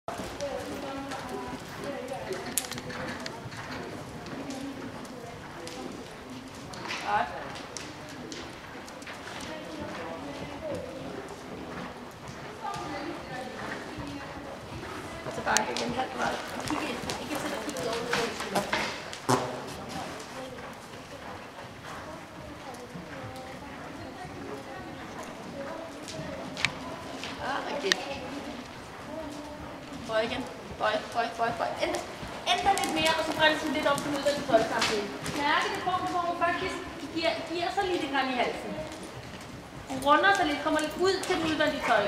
Tilbage igen halv vej. Ikke til at kigge over. Rigtigt. Bøj igen. Bøj. Ændre lidt mere, og så bremse lidt op til udvendigt tøj samtidig. Mærke det punkt, hvor hun faktisk giver sig lidt i halsen. Hun runder sig lidt, kommer lidt ud til den udvendige tøj.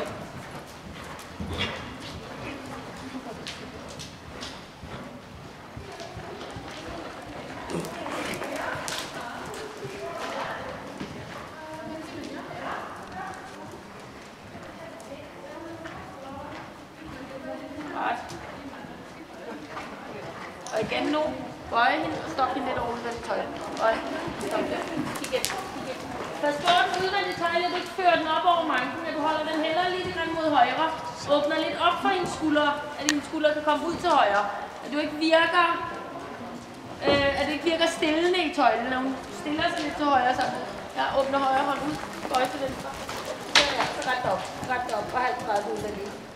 Og igen nu, bøje hende og stop hende lidt over udvendigt tøj. Bøj, stop det. Kig igen. Pas på den udvendige tøj, at du ikke fører den op over manken, at du holder den hellere lidt mod højre. Åbner lidt op for hendes skuldre, at hendes skuldre kan komme ud til højre. At du ikke virker stillende i tøjlen, når hun stiller sig lidt til højre. Så jeg åbner højre hånd ud, bøj til venstre. Ja, så ret op og halvt 30 udvendigt.